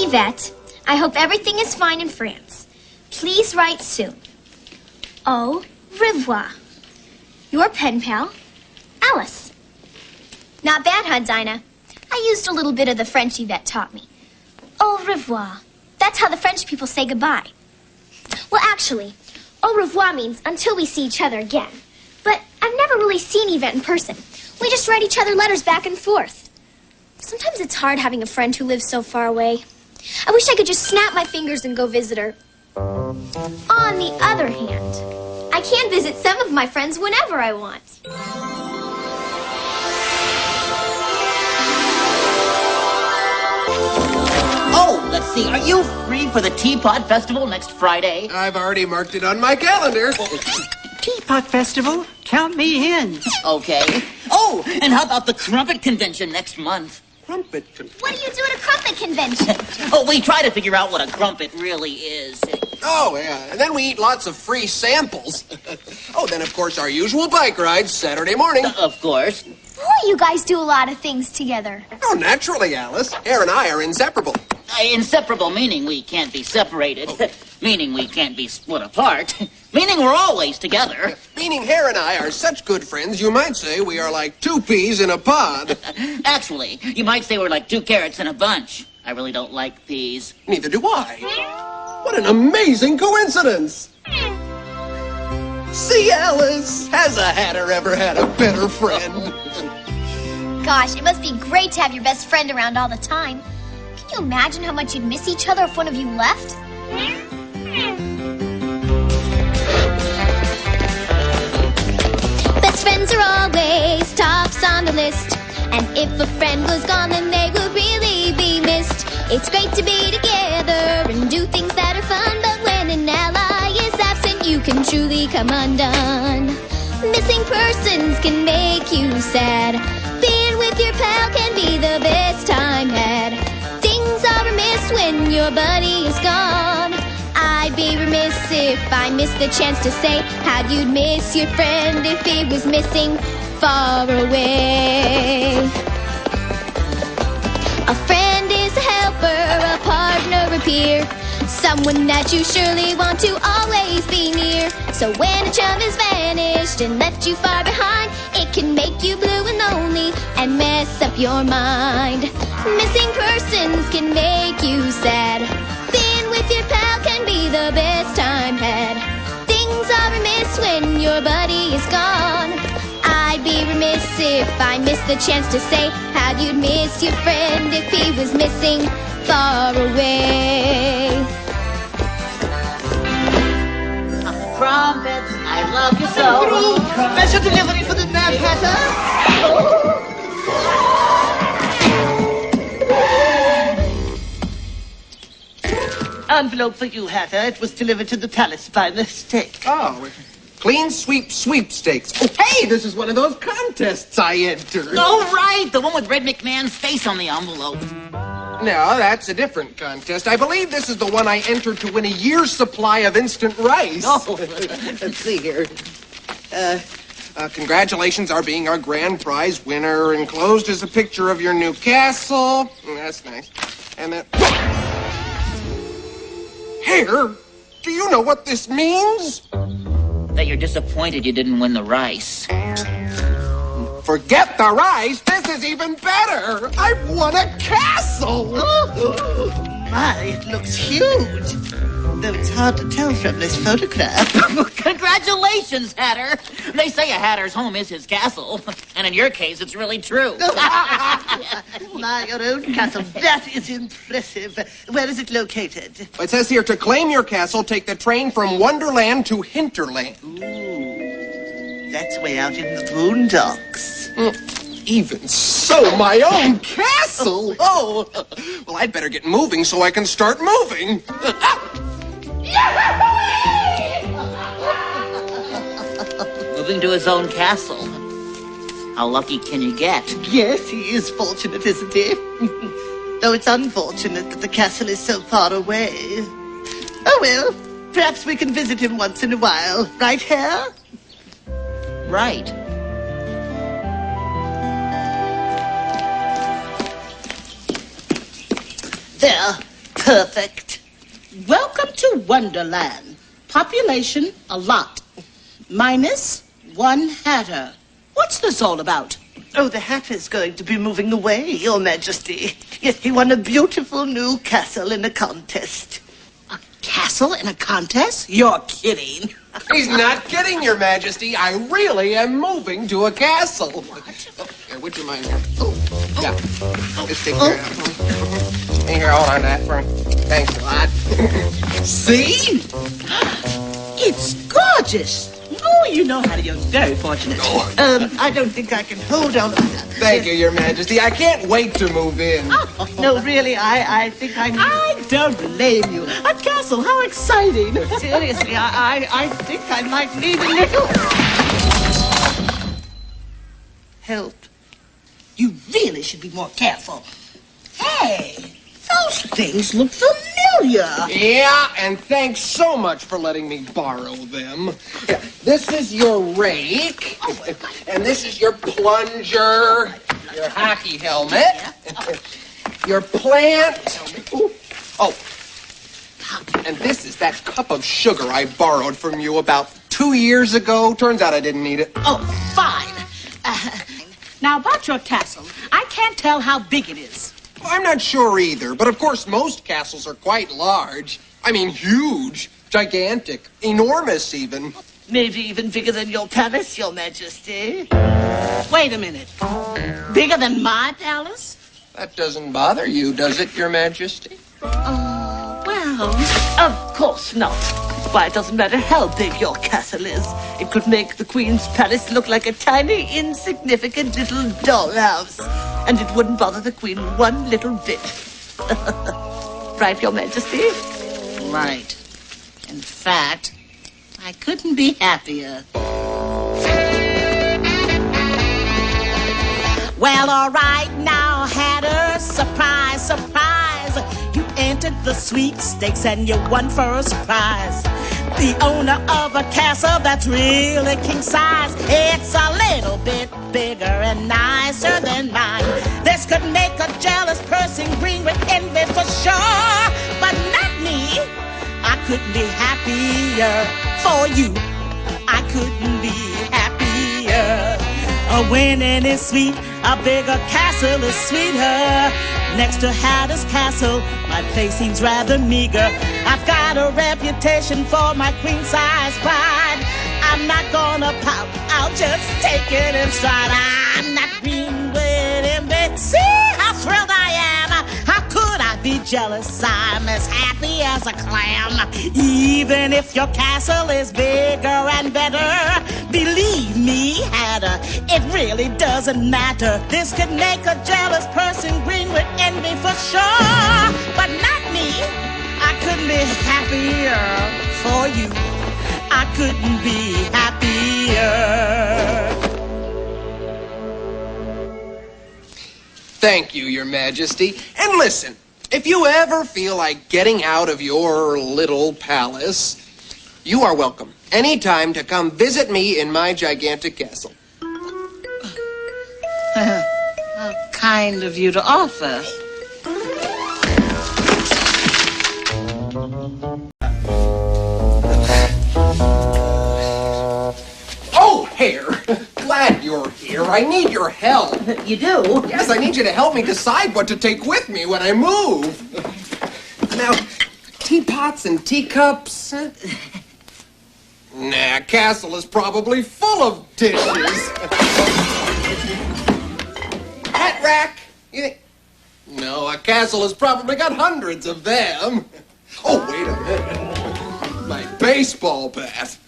Yvette, I hope everything is fine in France. Please write soon. Au revoir. Your pen pal, Alice. Not bad, huh, Dinah? I used a little bit of the French Yvette taught me. Au revoir. That's how the French people say goodbye. Well, actually, au revoir means until we see each other again. But I've never really seen Yvette in person. We just write each other letters back and forth. Sometimes it's hard having a friend who lives so far away. I wish I could just snap my fingers and go visit her. On the other hand, I can visit some of my friends whenever I want. Oh, let's see. Are you free for the Teapot Festival next Friday? I've already marked it on my calendar. Teapot Festival? Count me in. Okay. Oh, and how about the Crumpet Convention next month? Crumpet. What do you do at a crumpet convention? Oh, we try to figure out what a crumpet really is. Oh, yeah. And then we eat lots of free samples. Oh, then, of course, our usual bike rides Saturday morning. Of course. Boy, you guys do a lot of things together. Oh, naturally, Alice. Hare and I are inseparable. Inseparable meaning we can't be separated. Oh. Meaning we can't be split apart. Meaning we're always together. Meaning Hare and I are such good friends, you might say we are like two peas in a pod. Actually, you might say we're like two carrots in a bunch. I really don't like peas. Neither do I. What an amazing coincidence. See, Alice, has a hatter ever had a better friend? Gosh, it must be great to have your best friend around all the time. Can you imagine how much you'd miss each other if one of you left? Best friends are always tops on the list. And if a friend was gone, then they would really be missed. It's great to be together and do things that are fun, but when an ally is absent, you can truly come undone. Missing persons can make you sad. Being with your pal can be the best time had. Things are remiss when your buddy is gone. I'd be remiss if I missed the chance to say how you'd miss your friend if he was missing far away. A friend is a helper, a partner, a peer, someone that you surely want to always be near. So when a chum has vanished and left you far behind, it can make you blue and lonely and mess up your mind. Missing persons can make you sad. Being with your pal can be the best time had. Things are remiss when your buddy is gone. I'd be remiss if I missed the chance to say how you'd miss your friend if he was missing far away. Crumpets, I love you so. Special delivery for the Mad Hatter. Envelope for you, Hatter. It was delivered to the palace by mistake. Oh, clean sweep sweepstakes. Oh, hey, this is one of those contests I entered. Oh, right, the one with Red McMahon's face on the envelope. No, that's a different contest. I believe this is the one I entered to win a year's supply of instant rice. Oh. Let's see here. Congratulations are being our grand prize winner. Enclosed is a picture of your new castle. That's nice. And then... Hare, do you know what this means? That you're disappointed you didn't win the rice. Forget the rice. This is even better. I've won a castle. My, it looks huge. Though it's hard to tell from this photograph. Congratulations, Hatter. They say a Hatter's home is his castle. And in your case, it's really true. My, your own castle. That is impressive. Where is it located? It says here, to claim your castle, take the train from Wonderland to Hinterland. Ooh, that's way out in the boondocks. Even so, my own castle. Oh, well, I'd better get moving so I can start moving. Moving to his own castle. How lucky can you get? Yes, he is fortunate, isn't he? Though it's unfortunate that the castle is so far away. Oh, well, perhaps we can visit him once in a while. Right, Hare? Right. There. perfect. Welcome to Wonderland. Population, a lot. Minus 1 Hare. What's this all about? Oh, the hat is going to be moving away, Your Majesty. Yes, he won a beautiful new castle in a contest. A castle in a contest? You're kidding. He's not kidding, Your Majesty. I really am moving to a castle. What? Oh, here, would you mind? Yeah. Just take care of that. Here, hold on to that for me. Thanks a lot. See? It's gorgeous. Oh, you know how to. You're very fortunate. I don't think I can hold on to that. Thank you, Your Majesty. I can't wait to move in. No, really, I think I need... I don't blame you. A castle, how exciting. Seriously, I think I might need a little... help. You really should be more careful. Hey, those things look familiar. Yeah, and thanks so much for letting me borrow them. Yeah, this is your rake, and this is your plunger, your hockey helmet, your plant. Ooh. Oh, and this is that cup of sugar I borrowed from you about 2 years ago. Turns out I didn't need it. Oh, fine. Now, about your castle, I can't tell how big it is. I'm not sure either, but of course most castles are quite large. I mean, huge, gigantic, enormous even. Maybe even bigger than your palace, Your Majesty. Wait a minute. Bigger than my palace? That doesn't bother you, does it, Your Majesty? Well... Of course not. Why, it doesn't matter how big your castle is. It could make the Queen's palace look like a tiny, insignificant little dollhouse. And it wouldn't bother the Queen one little bit. Right, Your Majesty? Right. In fact, I couldn't be happier. Well, all right now, Hare, surprise, surprise. You entered the sweepstakes and you won first prize. The owner of a castle that's really king size. It's a little bit bigger and nicer than mine. This could make a jealous person green with envy for sure. But not me. I couldn't be happier for you. I couldn't be happier. A winning is sweet, a bigger castle is sweeter. Next to Hare's castle, my place seems rather meager. I've got a reputation for my queen-size pride. I'm not gonna pout, I'll just take it in stride. I'm not green with envy. See how thrilled I am. How could I be jealous? I'm as happy as a clam. Even if your castle is bigger and better, believe me, Hare, it really doesn't matter. This could make a jealous person green with envy for sure. But not me. I couldn't be happier for you. I couldn't be happier. Thank you, Your Majesty. And listen, if you ever feel like getting out of your little palace, you are welcome anytime to come visit me in my gigantic castle. How kind of you to offer. Oh, Hare, glad you're here. I need your help. You do? Yes, I need you to help me decide what to take with me when I move. Now, teapots and teacups. Nah, castle is probably full of dishes. Hat rack. You think? No, a castle has probably got hundreds of them. Oh, wait a minute. My baseball bat.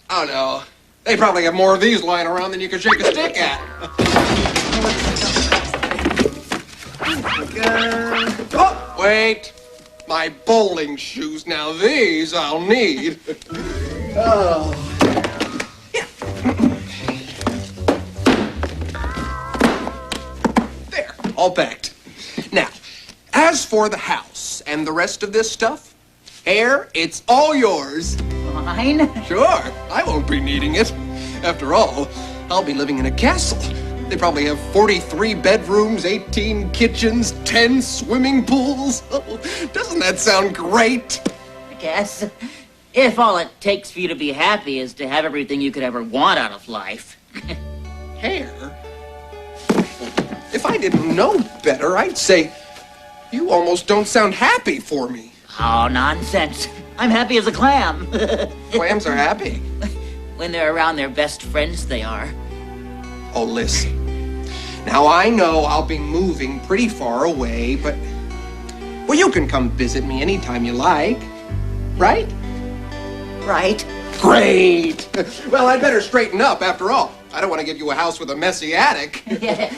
Oh, no. They probably have more of these lying around than you can shake a stick at. Oh, wait. My bowling shoes. Now these I'll need. Oh. Yeah. There, all packed. Now, as for the house and the rest of this stuff, Hare, it's all yours. Mine? Sure, I won't be needing it. After all, I'll be living in a castle. They probably have 43 bedrooms, 18 kitchens, 10 swimming pools. Oh, doesn't that sound great? I guess. If all it takes for you to be happy is to have everything you could ever want out of life. Hare? If I didn't know better, I'd say you almost don't sound happy for me. Oh, nonsense. I'm happy as a clam. Clams are happy. When they're around their best friends, they are. Oh, listen. Now, I know I'll be moving pretty far away, but... Well, you can come visit me anytime you like. Right? Right. Great! Well, I'd better straighten up, after all. I don't want to give you a house with a messy attic.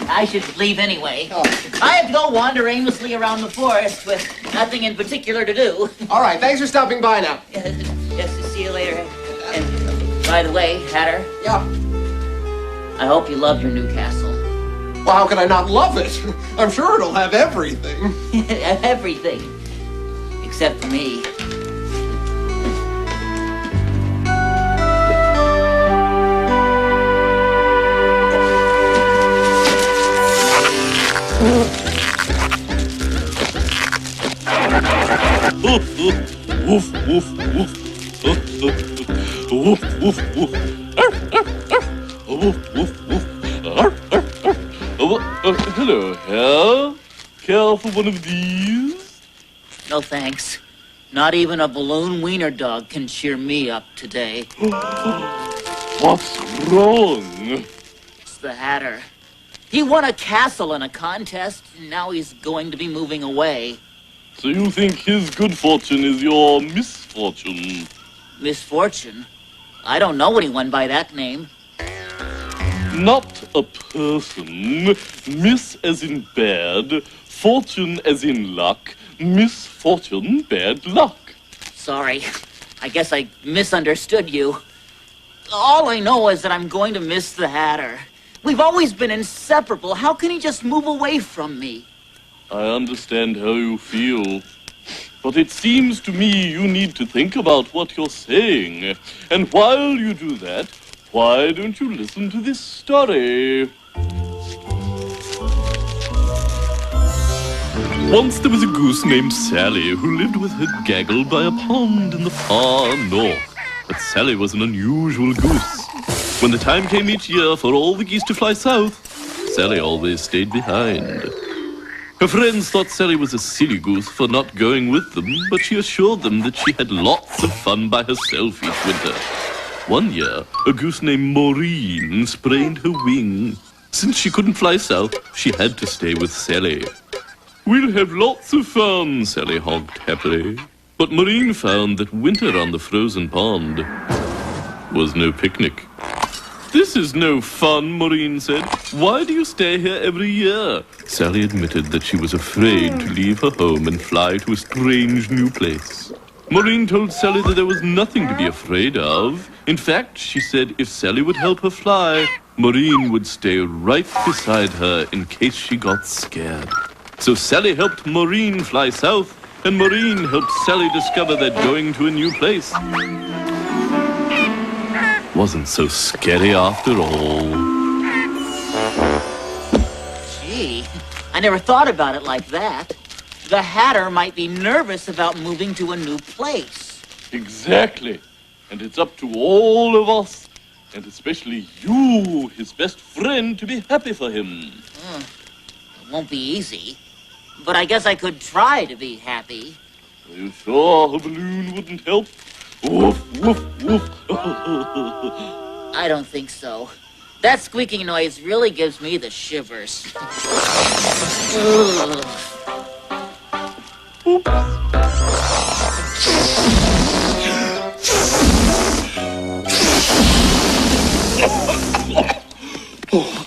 I should leave anyway. Oh. I have to go wander aimlessly around the forest with nothing in particular to do. All right, thanks for stopping by now. Yes, see you later. And by the way, Hare, Yeah. I hope you love your new castle. Well, how can I not love it? I'm sure it'll have everything. Everything. Except for me. Woof, woof, woof. Woof, woof, woof. Woof, woof, woof. Hello, Hare. Care for one of these? No thanks. Not even a balloon wiener dog can cheer me up today. What's wrong? It's the Hatter. He won a castle in a contest, and now he's going to be moving away. So you think his good fortune is your misfortune? Misfortune? I don't know anyone by that name. Not a person. Miss as in bad, fortune as in luck, misfortune, bad luck. Sorry. I guess I misunderstood you. All I know is that I'm going to miss the Hatter. We've always been inseparable. How can he just move away from me? I understand how you feel. But it seems to me you need to think about what you're saying. And while you do that, why don't you listen to this story? Once there was a goose named Sally who lived with her gaggle by a pond in the far north. But Sally was an unusual goose. When the time came each year for all the geese to fly south, Sally always stayed behind. Her friends thought Sally was a silly goose for not going with them, but she assured them that she had lots of fun by herself each winter. One year, a goose named Maureen sprained her wing. Since she couldn't fly south, she had to stay with Sally. We'll have lots of fun, Sally honked happily. But Maureen found that winter on the frozen pond was no picnic. This is no fun, Maureen said. Why do you stay here every year? Sally admitted that she was afraid to leave her home and fly to a strange new place. Maureen told Sally that there was nothing to be afraid of. In fact, she said if Sally would help her fly, Maureen would stay right beside her in case she got scared. So Sally helped Maureen fly south, and Maureen helped Sally discover that going to a new place wasn't so scary after all. Gee, I never thought about it like that. The Hatter might be nervous about moving to a new place. Exactly. And it's up to all of us, and especially you, his best friend, to be happy for him. It won't be easy. But I guess I could try to be happy. Are you sure a balloon wouldn't help? Woof, woof, woof. I don't think so. That squeaking noise really gives me the shivers. Ugh.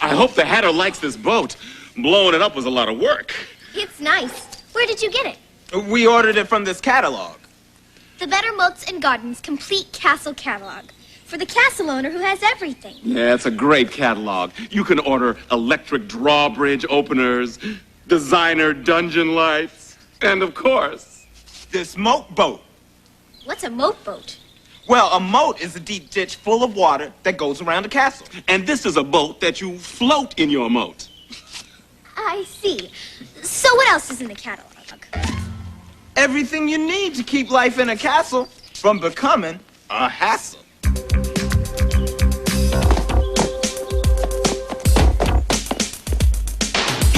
I hope the Hatter likes this boat. Blowing it up was a lot of work. It's nice. Where did you get it? We ordered it from this catalog. The Better Moats and Gardens Complete Castle Catalog. For the castle owner who has everything. Yeah, it's a great catalog. You can order electric drawbridge openers, designer dungeon lights, and of course, This moat boat. What's a moat boat? Well, a moat is a deep ditch full of water that goes around a castle. and this is a boat that you float in your moat. I see. So what else is in the catalog? Everything you need to keep life in a castle from becoming a hassle.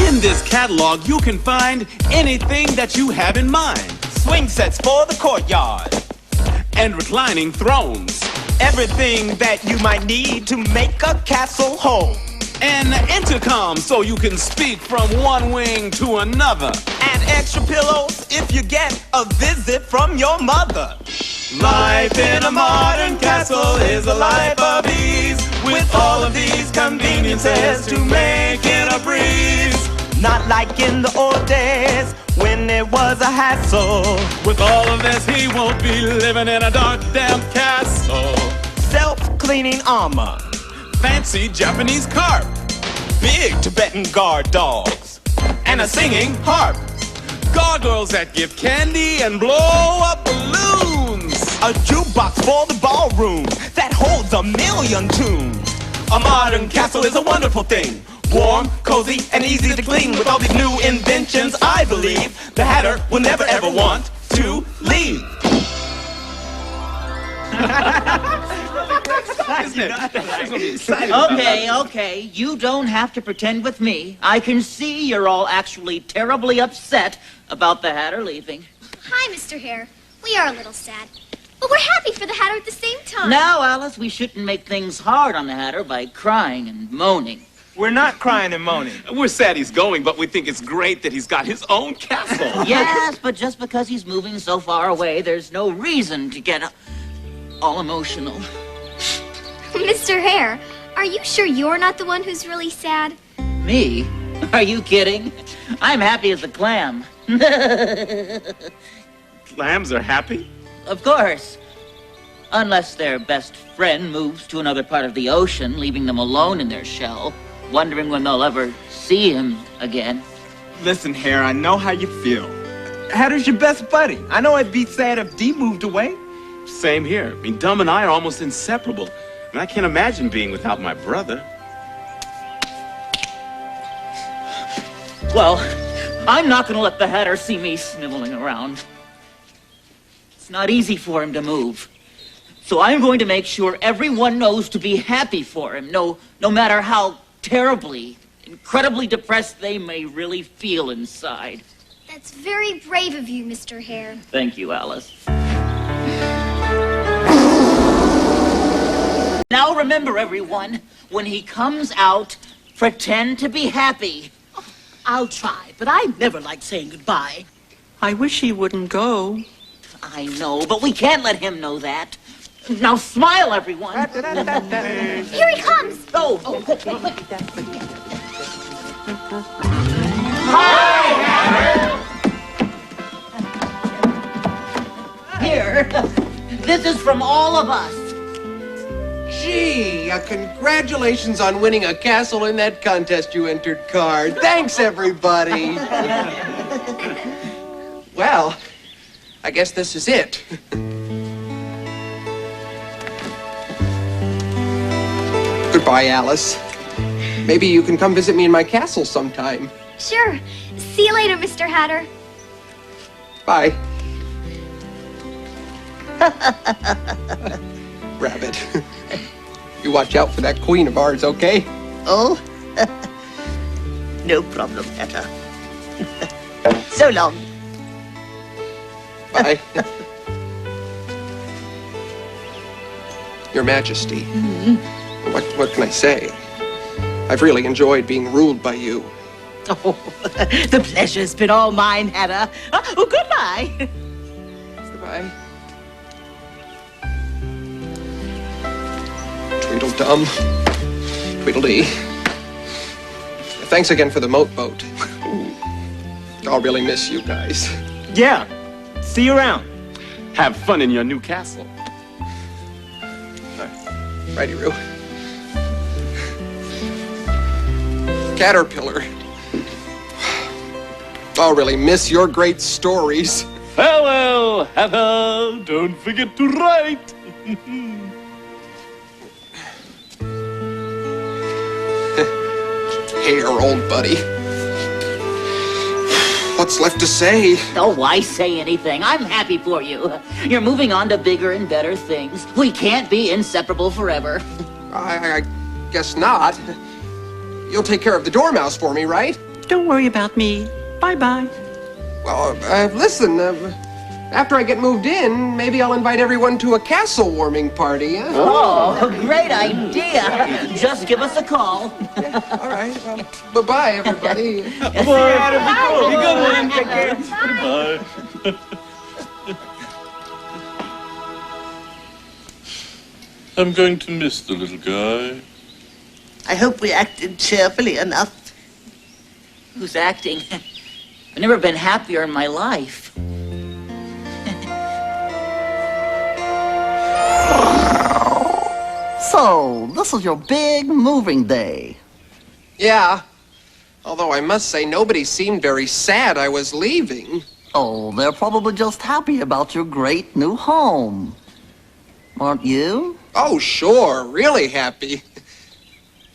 In this catalog, you can find anything that you have in mind. Swing sets for the courtyard. And reclining thrones. Everything that you might need to make a castle home. An intercom so you can speak from one wing to another. And extra pillows if you get a visit from your mother. Life in a modern castle is a life of ease, with all of these conveniences to make it a breeze. Not like in the old days when it was a hassle. With all of this, he won't be living in a dark, damp castle. Self-cleaning armor. Fancy Japanese carp. Big Tibetan guard dogs. And a singing harp. Gargoyles that give candy and blow up balloons. A jukebox for the ballroom that holds 1,000,000 tunes. A modern castle is a wonderful thing. Warm, cozy, and easy to clean. With all these new inventions, I believe the Hatter will never ever want to leave. Okay, you don't have to pretend with me. I can see you're all actually terribly upset about the Hatter leaving. Hi, Mr. Hare. We are a little sad, but we're happy for the Hatter at the same time. Now, Alice, we shouldn't make things hard on the Hatter by crying and moaning. We're not crying and moaning. We're sad he's going, but we think it's great that he's got his own castle. Yes, but just because he's moving so far away, there's no reason to get all emotional. Mr. Hare, are you sure you're not the one who's really sad? Me? Are you kidding? I'm happy as a clam. Clams are happy? Of course. Unless their best friend moves to another part of the ocean, leaving them alone in their shell, wondering when they'll ever see him again. Listen, Hare, I know how you feel. Hatter's your best buddy. I know I'd be sad if Dee moved away. Same here. I mean, Dum and I are almost inseparable. And I can't imagine being without my brother. Well, I'm not going to let the Hatter see me sniveling around. It's not easy for him to move. So I'm going to make sure everyone knows to be happy for him, no matter how terribly, incredibly depressed they may really feel inside. That's very brave of you, Mr. Hare. Thank you, Alice. Now remember, everyone, when he comes out, pretend to be happy. I'll try, but I never like saying goodbye. I wish he wouldn't go. I know, but we can't let him know that. Now smile, everyone. Here he comes! Oh. Here, this is from all of us. Gee, congratulations on winning a castle in that contest you entered, Card. Thanks, everybody. Well, I guess this is it. Goodbye, Alice. Maybe you can come visit me in my castle sometime. Sure. See you later, Mr. Hatter. Bye. Rabbit. You watch out for that queen of ours, okay? Oh, no problem, Hatter. So long. Bye. Your Majesty. What can I say? I've really enjoyed being ruled by you. Oh, the pleasure's been all mine, Hatter. Oh, goodbye. Goodbye. Tweedledum. Tweedledee. Thanks again for the moat boat. I'll really miss you guys. Yeah. See you around. Have fun in your new castle. Righty-roo. Caterpillar. I'll really miss your great stories. Farewell, Hatter. Don't forget to write. Hare, old buddy. what's left to say? Oh, why say anything? I'm happy for you. You're moving on to bigger and better things. We can't be inseparable forever. I guess not. You'll take care of the dormouse for me, right? Don't worry about me. Bye-bye. Well, listen, after I get moved in, maybe I'll invite everyone to a castle warming party, huh? Oh, great idea. Just give us a call. All right, well, bye-bye, everybody. Bye. Be good one. Take care. Bye. I'm going to miss the little guy. I hope we acted cheerfully enough. Who's acting? I've never been happier in my life. So, this is your big moving day. Yeah, although I must say nobody seemed very sad I was leaving. Oh, they're probably just happy about your great new home. Aren't you? Oh, sure, really happy,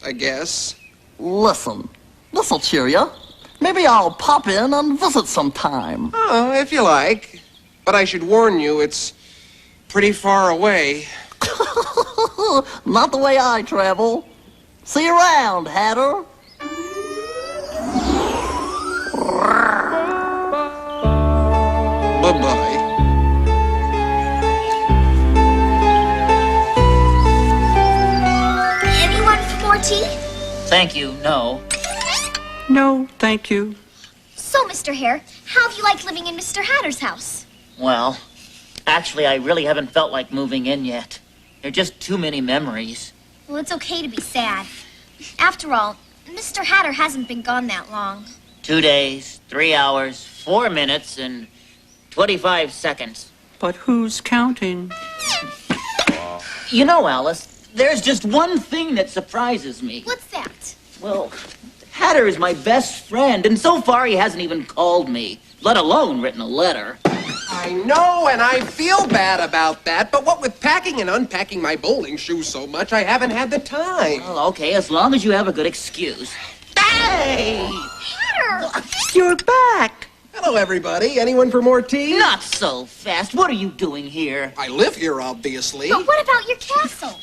I guess. Listen, this'll cheer you. Maybe I'll pop in and visit sometime. Oh, if you like. But I should warn you, it's pretty far away. Not the way I travel. See you around, Hatter. Bye-bye. Anyone for more tea? Thank you, no. No, thank you. So, Mr. Hare, how have you liked living in Mr. Hatter's house? Well, actually, I really haven't felt like moving in yet. There are just too many memories. Well, it's okay to be sad. After all, Mr. Hatter hasn't been gone that long. 2 days, 3 hours, 4 minutes, and 25 seconds. But who's counting? You know, Alice, there's just one thing that surprises me. What's that? Well, Hatter is my best friend, and so far he hasn't even called me, let alone written a letter. I know, and I feel bad about that, but what with packing and unpacking my bowling shoes so much, I haven't had the time. Well, okay, as long as you have a good excuse. Hey! Hatter! You're back. Hello, everybody. Anyone for more tea? Not so fast. What are you doing here? I live here, obviously. But what about your castle?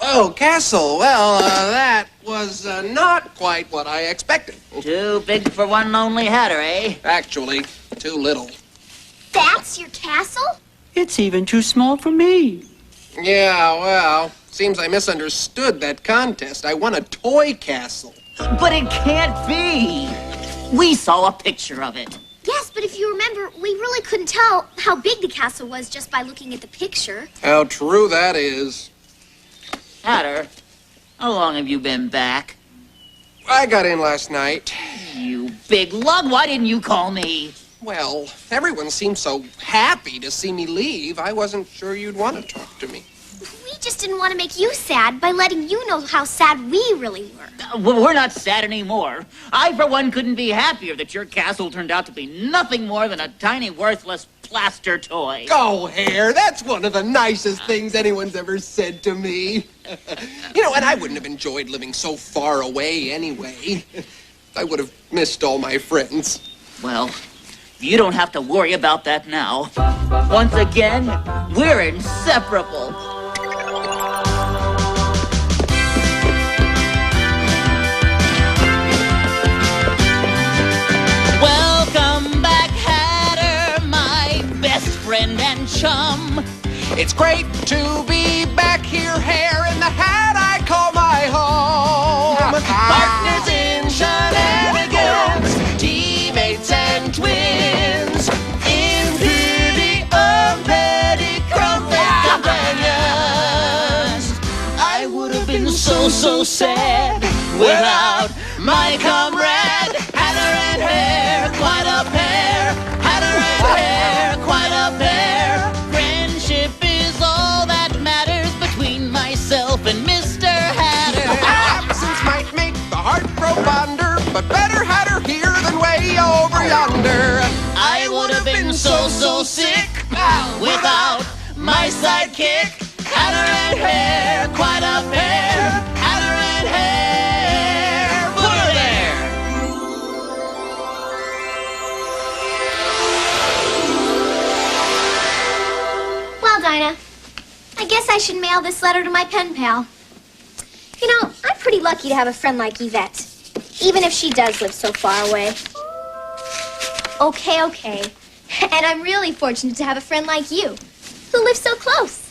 Oh, castle. Well, that was not quite what I expected. Too big for one lonely Hatter, eh? Actually, too little. That's your castle? It's even too small for me. Yeah, well, seems I misunderstood that contest. I won a toy castle. But it can't be. We saw a picture of it. Yes, but if you remember, we really couldn't tell how big the castle was just by looking at the picture. How true that is. Hatter, how long have you been back? I got in last night. You big lug, why didn't you call me? Well, everyone seemed so happy to see me leave, I wasn't sure you'd want to talk to me. We just didn't want to make you sad by letting you know how sad we really were. Well, we're not sad anymore. I, for one, couldn't be happier that your castle turned out to be nothing more than a tiny, worthless plaster toy. Oh, Hare, that's one of the nicest things anyone's ever said to me. You know, and I wouldn't have enjoyed living so far away anyway. I would have missed all my friends. Well, you don't have to worry about that now. Once again, we're inseparable. Welcome back, Hatter, my best friend and chum. It's great to be back here, Hare, in the hat I call my home. Partners in shenanigans, teammates and twins, in pretty petty crowded companions. I would have been so sad without my comrade, Hatter and Hare, quite a pair. Hatter and Hare, quite a pair. Friendship is all that matters between myself and Mr. Hatter. Absence might make the heart grow fonder, but better Hatter here than way over yonder. I would have been so sick without my sidekick, Hatter and Hare, quite a pair. Hatter and Hare, put her there. Dinah. I guess I should mail this letter to my pen pal. You know, I'm pretty lucky to have a friend like Yvette, even if she does live so far away. Okay. And I'm really fortunate to have a friend like you, who lives so close.